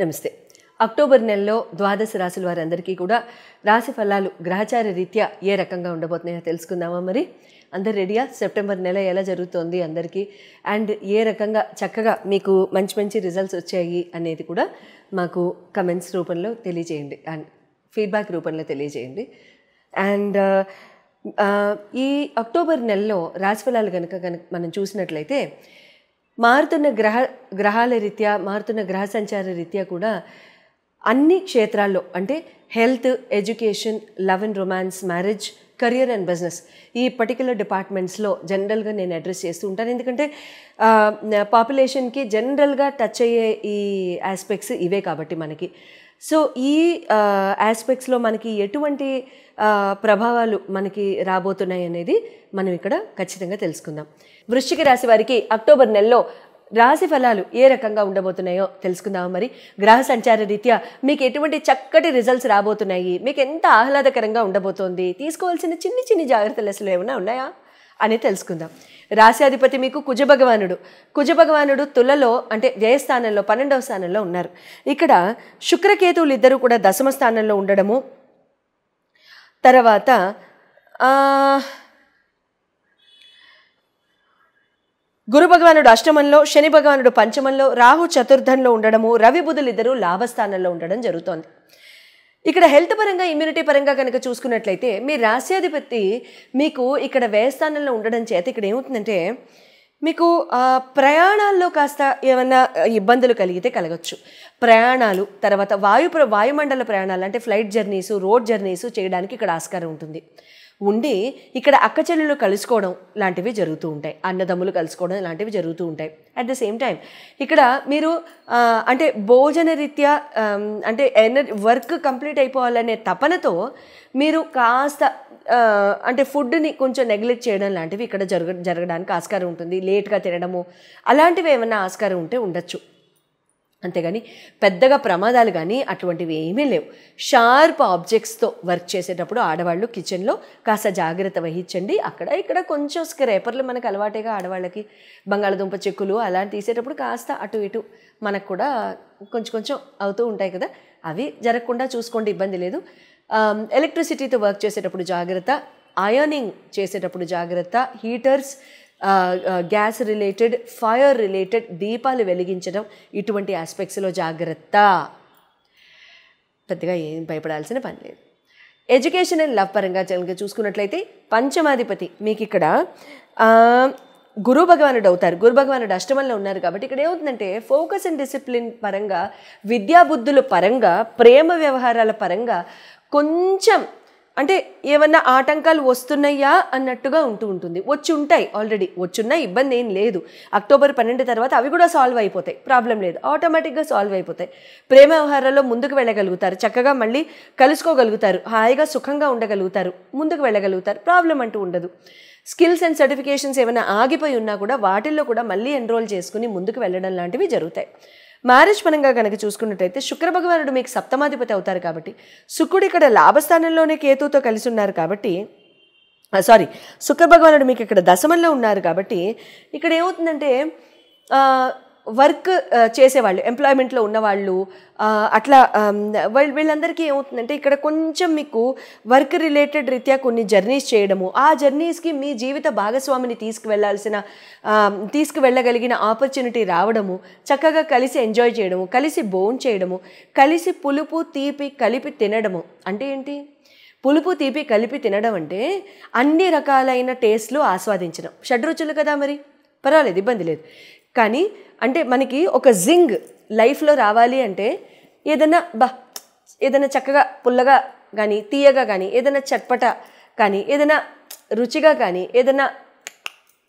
నమస్తే. అక్టోబర్ నెలలో ద్వాదశ రాశుల వారందరికీ కూడా రాశి ఫలాలు గ్రహచార రీత్యా ఏ రకంగా ఉండబోతున్నాయో తెలుసుకుందామా? మరి అందరు రెడీయా? సెప్టెంబర్ నెల ఎలా జరుగుతోంది అందరికీ, అండ్ ఏ రకంగా చక్కగా మీకు మంచి మంచి రిజల్ట్స్ వచ్చాయి అనేది కూడా మాకు కమెంట్స్ రూపంలో తెలియజేయండి అండ్ ఫీడ్బ్యాక్ రూపంలో తెలియజేయండి. అండ్ ఈ అక్టోబర్ నెలలో రాశి ఫలాలు కనుక మనం చూసినట్లయితే మారుతున్న గ్రహాల రీత్యా, మారుతున్న గ్రహ సంచార రీత్యా కూడా అన్ని క్షేత్రాల్లో అంటే health, education, love and romance, marriage, career and business ఈ పర్టికులర్ డిపార్ట్మెంట్స్లో జనరల్గా నేను అడ్రస్ చేస్తూ ఉంటాను. ఎందుకంటే పాపులేషన్కి జనరల్గా టచ్ అయ్యే ఈ ఆస్పెక్ట్స్ ఇవే కాబట్టి మనకి. సో ఈ ఆస్పెక్ట్స్లో మనకి ఎటువంటి ప్రభావాలు మనకి రాబోతున్నాయి అనేది మనం ఇక్కడ ఖచ్చితంగా తెలుసుకుందాం. వృశ్చిక రాశి వారికి అక్టోబర్ నెలలో రాశి ఫలాలు ఏ రకంగా ఉండబోతున్నాయో తెలుసుకుందాం. మరి గ్రహ సంచార రీత్యా మీకు ఎటువంటి చక్కటి రిజల్ట్స్ రాబోతున్నాయి, మీకు ఎంత ఆహ్లాదకరంగా ఉండబోతోంది, తీసుకోవాల్సిన చిన్ని చిన్ని జాగ్రత్తలు అసలు ఏమైనా ఉన్నాయా అనేది తెలుసుకుందాం. రాశ్యాధిపతి మీకు కుజభగవానుడు తులలో అంటే వ్యయస్థానంలో 12వ స్థానంలో ఉన్నారు. ఇక్కడ శుక్రకేతువులు ఇద్దరు కూడా దశమ స్థానంలో ఉండడము, తర్వాత గురు భగవానుడు అష్టమంలో, శని భగవానుడు పంచమంలో, రాహు చతుర్థంలో ఉండడము, రవి బుధులు ఇద్దరు లాభస్థానంలో ఉండడం జరుగుతోంది. ఇక్కడ హెల్త్ పరంగా, ఇమ్యూనిటీ పరంగా కనుక చూసుకున్నట్లయితే మీ రాశ్యాధిపతి మీకు ఇక్కడ వ్యయస్థానంలో ఉండడం చేత ఇక్కడ ఏమవుతుందంటే మీకు ప్రయాణాల్లో కాస్త ఏమన్నా ఇబ్బందులు కలగచ్చు. ప్రయాణాలు, తర్వాత వాయుమండల ప్రయాణాలు అంటే ఫ్లైట్ జర్నీసు, రోడ్ జర్నీసు చేయడానికి ఇక్కడ ఆస్కారం ఉండి ఇక్కడ అక్కచెల్లెలు కలుసుకోవడం లాంటివి జరుగుతూ ఉంటాయి, అన్నదమ్ములు కలుసుకోవడం లాంటివి జరుగుతూ ఉంటాయి. అట్ ద సేమ్ టైం ఇక్కడ మీరు అంటే భోజన రీత్యా అంటే వర్క్ కంప్లీట్ అయిపోవాలనే తపనతో మీరు కాస్త అంటే ఫుడ్ని కొంచెం నెగ్లెక్ట్ చేయడం లాంటివి ఇక్కడ జరగడానికి ఆస్కారం ఉంటుంది. లేట్గా తినడము అలాంటివి ఏమన్నా ఆస్కారం ఉంటే ఉండొచ్చు. అంతేగాని పెద్దగా ప్రమాదాలు కానీ అటువంటివి ఏమీ లేవు. షార్ప్ ఆబ్జెక్ట్స్తో వర్క్ చేసేటప్పుడు ఆడవాళ్ళు కిచెన్లో కాస్త జాగ్రత్త వహించండి. అక్కడ ఇక్కడ కొంచెం స్క్రేపర్లు మనకు అలవాటేగా ఆడవాళ్ళకి, బంగాళదుంప చెక్కులు అలాంటి తీసేటప్పుడు కాస్త అటు ఇటు మనకు కూడా కొంచెం అవుతూ ఉంటాయి కదా, అవి జరగకుండా చూసుకోండి, ఇబ్బంది లేదు. ఎలక్ట్రిసిటీతో వర్క్ చేసేటప్పుడు జాగ్రత్త, అయర్నింగ్ చేసేటప్పుడు జాగ్రత్త, heaters, gas related, fire related, దీపాలు వెలిగించడం ఇటువంటి ఆస్పెక్ట్స్లో జాగ్రత్త. పెద్దగా ఏం భయపడాల్సిన పని లేదు. ఎడ్యుకేషన్ అండ్ లవ్ పరంగా చూసుకున్నట్లయితే పంచమాధిపతి మీకు ఇక్కడ గురు భగవానుడు అవుతారు. గురు భగవానుడు అష్టమంలో ఉన్నారు కాబట్టి ఇక్కడ ఏమవుతుందంటే ఫోకస్ అండ్ డిసిప్లిన్ పరంగా, విద్యాబుద్ధుల పరంగా, ప్రేమ వ్యవహారాల పరంగా కొంచెం అంటే ఏమన్నా ఆటంకాలు వస్తున్నాయా అన్నట్టుగా ఉంటుంది. ఉంటాయి, ఆల్రెడీ వచ్చున్నాయి, ఇబ్బంది ఏం లేదు. అక్టోబర్ 12 తర్వాత అవి కూడా సాల్వ్ అయిపోతాయి, ప్రాబ్లం లేదు, ఆటోమేటిక్గా సాల్వ్ అయిపోతాయి. ప్రేమ వ్యవహారాల్లో ముందుకు వెళ్ళగలుగుతారు, చక్కగా మళ్ళీ కలుసుకోగలుగుతారు, హాయిగా సుఖంగా ఉండగలుగుతారు, ముందుకు వెళ్ళగలుగుతారు, ప్రాబ్లం అంటూ ఉండదు. స్కిల్స్ అండ్ సర్టిఫికేషన్స్ ఏమైనా ఆగిపోయి ఉన్నా కూడా వాటిల్లో కూడా మళ్ళీ ఎన్రోల్ చేసుకుని ముందుకు వెళ్ళడం లాంటివి జరుగుతాయి. మ్యారేజ్ పరంగా కనుక చూసుకున్నట్టయితే శుక్ర భగవానుడు మీకు సప్తమాధిపతి అవుతారు కాబట్టి, శుక్రుడు ఇక్కడ లాభస్థానంలోనే కేతువుతో కలిసి ఉన్నారు కాబట్టి, శుక్ర భగవానుడు మీకు ఇక్కడ దశమంలో ఉన్నారు కాబట్టి ఇక్కడ ఏమవుతుందంటే వర్క్ చేసేవాళ్ళు, ఎంప్లాయ్మెంట్లో ఉన్నవాళ్ళు అట్లా వీళ్ళందరికీ ఏమవుతుందంటే ఇక్కడ కొంచెం మీకు వర్క్ రిలేటెడ్ రీత్యా కొన్ని జర్నీస్ చేయడము, ఆ జర్నీస్కి మీ జీవిత భాగస్వామిని తీసుకువెళ్ళగలిగిన ఆపర్చునిటీ రావడము, చక్కగా కలిసి ఎంజాయ్ చేయడము, కలిసి భోజనం చేయడము, కలిసి పులుపు తీపి కలిపి తినడము. అంటే ఏంటి? పులుపు తీపి కలిపి తినడం అంటే అన్ని రకాలైన టేస్ట్లు ఆస్వాదించడం. షడ్రుచులు కదా, మరి పర్వాలేదు, ఇబ్బంది లేదు. కానీ అంటే మనకి ఒక జింగ్ లైఫ్లో రావాలి అంటే ఏదైనా చక్కగా పుల్లగా కానీ, తీయగా కానీ, ఏదైనా చట్పట కానీ, ఏదైనా రుచిగా కానీ, ఏదైనా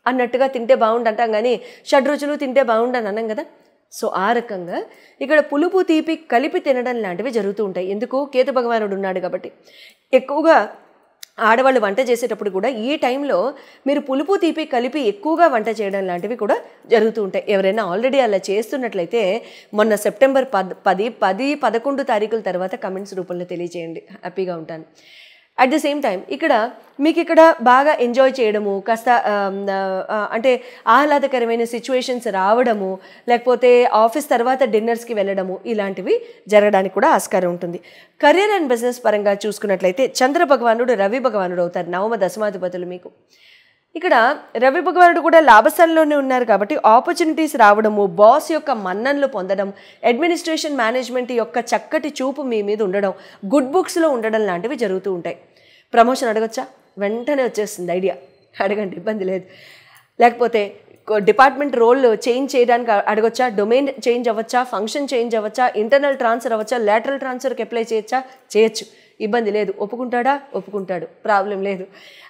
అన్నట్టుగా తింటే బాగుండంటాం కానీ షడ్రుచులు తింటే బాగుండని అన్నాం కదా. సో ఆ రకంగా ఇక్కడ పులుపు తీపి కలిపి తినడం లాంటివి జరుగుతూ ఉంటాయి. ఎందుకు? కేతు భగవానుడు ఉన్నాడు కాబట్టి. ఎక్కువగా ఆడవాళ్ళు వంట చేసేటప్పుడు కూడా ఈ టైంలో మీరు పులుపు తీపి కలిపి ఎక్కువగా వంట చేయడం లాంటివి కూడా జరుగుతూ ఉంటాయి. ఎవరైనా ఆల్రెడీ అలా చేస్తున్నట్లయితే మొన్న సెప్టెంబర్ 10, 11 తారీఖుల తర్వాత కమెంట్స్ రూపంలో తెలియజేయండి, హ్యాపీగా ఉంటాను. అట్ ద సేమ్ టైం ఇక్కడ మీకు ఇక్కడ బాగా ఎంజాయ్ చేయడము, కాస్త అంటే ఆహ్లాదకరమైన సిచ్యువేషన్స్ రావడము, లేకపోతే ఆఫీస్ తర్వాత డిన్నర్స్కి వెళ్ళడము, ఇలాంటివి జరగడానికి కూడా ఆస్కారం ఉంటుంది. కెరీర్ అండ్ బిజినెస్ పరంగా చూసుకున్నట్లయితే చంద్ర భగవానుడు రవి భగవానుడు అవుతారు, నవమ దశమాధిపతులు మీకు. ఇక్కడ రవి భగవానుడు కూడా లాభస్థానంలోనే ఉన్నారు కాబట్టి ఆపర్చునిటీస్ రావడము, బాస్ యొక్క మన్ననలు పొందడం, అడ్మినిస్ట్రేషన్ మేనేజ్మెంట్ యొక్క చక్కటి చూపు మీ మీద ఉండడం, గుడ్ బుక్స్లో ఉండడం లాంటివి జరుగుతూ ఉంటాయి. ప్రమోషన్ అడగొచ్చా? వెంటనే వచ్చేస్తుంది ఐడియా, అడగండి, ఇబ్బంది లేదు. లేకపోతే డిపార్ట్మెంట్ రోల్ చేంజ్ చేయడానికి అడగొచ్చా? డొమైన్ చేంజ్ అవ్వచ్చా? ఫంక్షన్ చేంజ్ అవ్వచ్చా? ఇంటర్నల్ ట్రాన్స్ఫర్ అవ్వచ్చా? లేటరల్ ట్రాన్స్ఫర్కి అప్లై చేయొచ్చా? చేయొచ్చు, ఇబ్బంది లేదు. ఒప్పుకుంటాడా? ఒప్పుకుంటాడు, ప్రాబ్లం లేదు.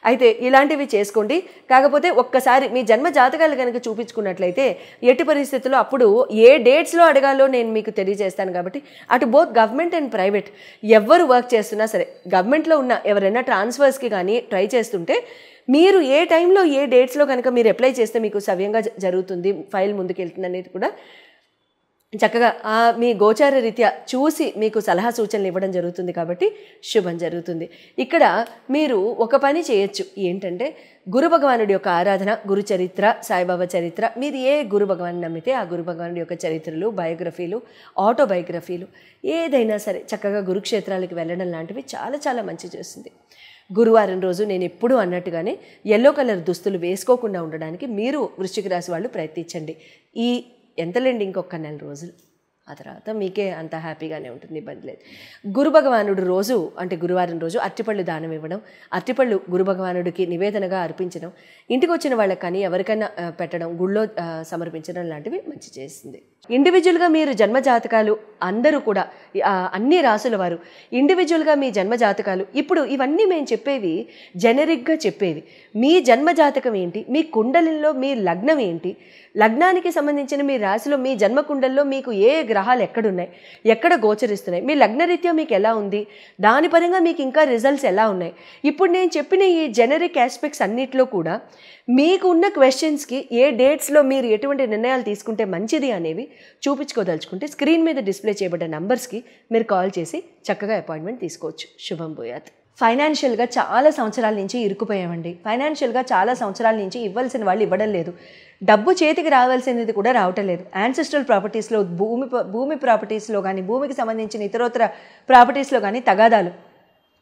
అయితే ఇలాంటివి చేసుకోండి. కాకపోతే ఒక్కసారి మీ జన్మ జాతకాలు కనుక చూపించుకున్నట్లయితే ఎట్టి పరిస్థితుల్లో అప్పుడు ఏ డేట్స్లో అడగాలో నేను మీకు తెలియజేస్తాను. కాబట్టి అటు బోత్ గవర్నమెంట్ అండ్ ప్రైవేట్ ఎవరు వర్క్ చేస్తున్నా సరే, గవర్నమెంట్లో ఉన్న ఎవరైనా ట్రాన్స్ఫర్స్కి కానీ ట్రై చేస్తుంటే మీరు ఏ టైంలో ఏ డేట్స్లో కనుక మీరు అప్లై చేస్తే మీకు సవ్యంగా జరుగుతుంది, ఫైల్ ముందుకెళ్తుంది అనేది కూడా చక్కగా మీ గోచార రీత్యా చూసి మీకు సలహా సూచనలు ఇవ్వడం జరుగుతుంది. కాబట్టి శుభం జరుగుతుంది. ఇక్కడ మీరు ఒక పని చేయొచ్చు, ఏంటంటే గురు భగవానుడి యొక్క ఆరాధన, గురు చరిత్ర, సాయిబాబా చరిత్ర, మీరు ఏ గురు భగవాన్ని నమ్మితే ఆ గురు భగవానుడి యొక్క చరిత్రలు, బయోగ్రఫీలు, ఆటోబయోగ్రఫీలు ఏదైనా సరే చక్కగా గురుక్షేత్రాలకు వెళ్ళడం లాంటివి చాలా చాలా మంచి చేస్తుంది. గురువారం రోజు నేను ఎప్పుడూ అన్నట్టుగానే ఎల్లో కలర్ దుస్తులు వేసుకోకుండా ఉండడానికి మీరు వృశ్చిక రాశి వాళ్ళు ప్రయత్నించండి. ఈ ఎంతలేండి, ఇంకొక 4 రోజులు, ఆ తర్వాత మీకే అంత హ్యాపీగానే ఉంటుంది, ఇబ్బంది లేదు. గురు భగవానుడు రోజు అంటే గురువారం రోజు అరటిపళ్ళు దానం ఇవ్వడం, అరటిపళ్ళు గురు భగవానుడికి నివేదనగా అర్పించడం, ఇంటికి వచ్చిన వాళ్ళకి కానీ ఎవరికైనా పెట్టడం, గుళ్ళో సమర్పించడం లాంటివి మంచి చేస్తుంది. ఇండివిజువల్గా మీరు జన్మ జాతకాలు అందరూ కూడా అన్ని రాసుల వారు ఇండివిజువల్గా మీ జన్మ జాతకాలు, ఇప్పుడు ఇవన్నీ మేము చెప్పేవి జెనరిక్గా చెప్పేవి. మీ జన్మ జాతకం ఏంటి, మీ కుండలిలో మీ లగ్నం ఏంటి, లగ్నానికి సంబంధించిన మీ రాశిలో మీ జన్మ కుండల్లో మీకు ఏ గ్రహాలు ఎక్కడున్నాయి, ఎక్కడ గోచరిస్తున్నాయి, మీ లగ్నరీత్యా మీకు ఎలా ఉంది, దాని పరంగా మీకు ఇంకా రిజల్ట్స్ ఎలా ఉన్నాయి. ఇప్పుడు నేను చెప్పిన ఈ జెనరిక్ ఆస్పెక్ట్స్ అన్నిట్లో కూడా మీకు ఉన్న క్వశ్చన్స్కి ఏ డేట్స్లో మీరు ఎటువంటి నిర్ణయాలు తీసుకుంటే మంచిది అనేవి చూపించుకోదలుచుకుంటే స్క్రీన్ మీద డిస్ప్లే చేయబడ్డ నంబర్స్కి మీరు కాల్ చేసి చక్కగా అపాయింట్మెంట్ తీసుకోవచ్చు. శుభం భూయాత్. ఫైనాన్షియల్గా చాలా సంవత్సరాల నుంచి ఇరుక్కుపోయామండి. ఫైనాన్షియల్గా చాలా సంవత్సరాల నుంచి ఇవ్వాల్సిన వాళ్ళు ఇవ్వడం లేదు, డబ్బు చేతికి రావాల్సినది కూడా రావటం లేదు. యాన్సెస్ట్రల్ ప్రాపర్టీస్లో, భూమి ప్రాపర్టీస్లో కానీ, భూమికి సంబంధించిన ఇతరోత్తర ప్రాపర్టీస్లో కానీ తగాదాలు,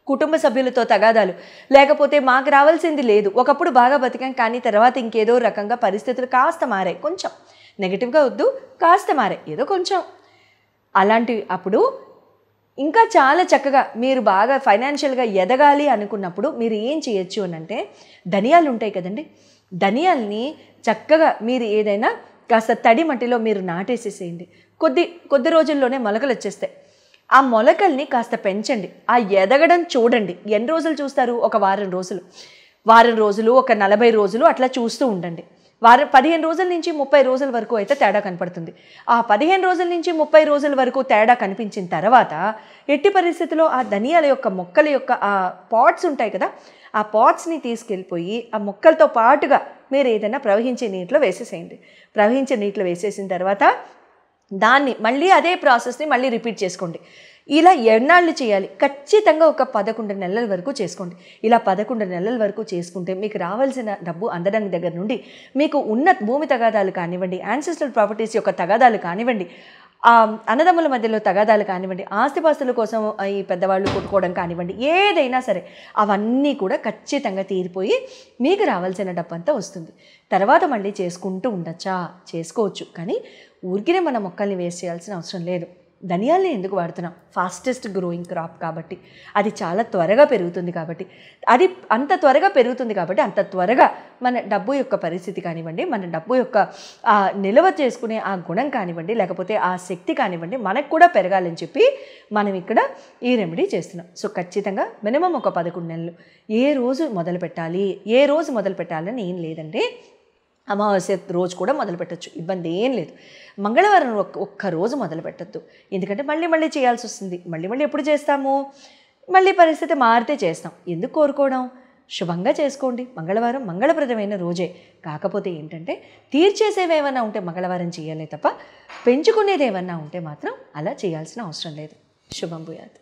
కుటుంబ సభ్యులతో తగాదాలు, లేకపోతే మాకు రావాల్సింది లేదు, ఒకప్పుడు బాగా బతికాం కానీ తర్వాత ఇంకేదో రకంగా పరిస్థితులు కాస్త మారాయి, కొంచెం నెగిటివ్గా వద్దు, కాస్త మారాయి ఏదో కొంచెం, అలాంటివి అప్పుడు ఇంకా చాలా చక్కగా మీరు బాగా ఫైనాన్షియల్గా ఎదగాలి అనుకున్నప్పుడు మీరు ఏం చేయొచ్చు అని అంటే, ధనియాలు ఉంటాయి కదండి, ధనియాల్ని చక్కగా మీరు ఏదైనా కాస్త తడి మట్టిలో మీరు నాటేసేసేయండి. కొద్ది రోజుల్లోనే మొలకలు వచ్చేస్తాయి. ఆ మొలకల్ని కాస్త పెంచండి, ఆ ఎదగడం చూడండి. ఎన్ని రోజులు చూస్తారు? ఒక వారం రోజులు, ఒక 40 రోజులు అట్లా చూస్తూ ఉండండి. 15 రోజుల నుంచి 30 రోజుల వరకు అయితే తేడా కనపడుతుంది. ఆ 15 రోజుల నుంచి 30 రోజుల వరకు తేడా కనిపించిన తర్వాత ఎట్టి పరిస్థితుల్లో ఆ ధనియాల యొక్క మొక్కల యొక్క ఆ పాట్స్ ఉంటాయి కదా, ఆ పాట్స్ని తీసుకెళ్ళిపోయి ఆ మొక్కలతో పాటుగా మీరు ఏదైనా ప్రవహించే నీటిలో వేసేసేయండి. ప్రవహించే నీటిలో వేసేసిన తర్వాత దాన్ని మళ్ళీ అదే ప్రాసెస్ని మళ్ళీ రిపీట్ చేసుకోండి. ఇలా ఎన్నాళ్ళు చేయాలి? ఖచ్చితంగా ఒక 11 నెలల వరకు చేసుకోండి. ఇలా 11 నెలల వరకు చేసుకుంటే మీకు రావాల్సిన డబ్బు అందడం దగ్గర నుండి మీకు ఉన్న భూమి తగాదాలు కానివ్వండి, యాన్సెస్ట్రల్ ప్రాపర్టీస్ యొక్క తగాదాలు కానివ్వండి, అన్నదమ్ముల మధ్యలో తగాదాలు కానివ్వండి, ఆస్తిపాస్తుల కోసం ఈ పెద్దవాళ్ళు కొట్టుకోవడం కానివ్వండి, ఏదైనా సరే అవన్నీ కూడా ఖచ్చితంగా తీరిపోయి మీకు రావాల్సిన డబ్బు అంతా వస్తుంది. తర్వాత మళ్ళీ చేసుకుంటూ ఉండొచ్చా? చేసుకోవచ్చు, కానీ ఊరికినే మన మొక్కల్ని వేస్ట్ చేయాల్సిన అవసరం లేదు. ధనియాల్ని ఎందుకు వాడుతున్నాం? ఫాస్టెస్ట్ గ్రోయింగ్ క్రాప్ కాబట్టి, అది చాలా త్వరగా పెరుగుతుంది కాబట్టి, అది అంత త్వరగా పెరుగుతుంది కాబట్టి అంత త్వరగా మన డబ్బు యొక్క పరిస్థితి కానివ్వండి, మన డబ్బు యొక్క నిల్వ చేసుకునే ఆ గుణం కానివ్వండి, లేకపోతే ఆ శక్తి కానివ్వండి మనకు కూడా పెరగాలని చెప్పి మనం ఇక్కడ ఈ రెమెడీ చేస్తున్నాం. సో ఖచ్చితంగా మినిమం ఒక 11 నెలలు ఏ రోజు మొదలు పెట్టాలని ఏం లేదంటే అమావాస్య రోజు కూడా మొదలు పెట్టచ్చు, ఇబ్బంది ఏం లేదు. మంగళవారం ఒక్క రోజు మొదలు పెట్టద్దు, ఎందుకంటే మళ్ళీ చేయాల్సి వస్తుంది. మళ్ళీ ఎప్పుడు చేస్తాము? మళ్ళీ పరిస్థితి మారితే చేస్తాం. ఎందుకు కోరుకోవడం? శుభంగా చేసుకోండి. మంగళవారం మంగళప్రదమైన రోజే. కాకపోతే ఏంటంటే తీర్చేసేవి ఏమన్నా ఉంటే మంగళవారం చేయాలి తప్ప పెంచుకునేది ఏమన్నా ఉంటే మాత్రం అలా చేయాల్సిన అవసరం లేదు. శుభం భూయాత్.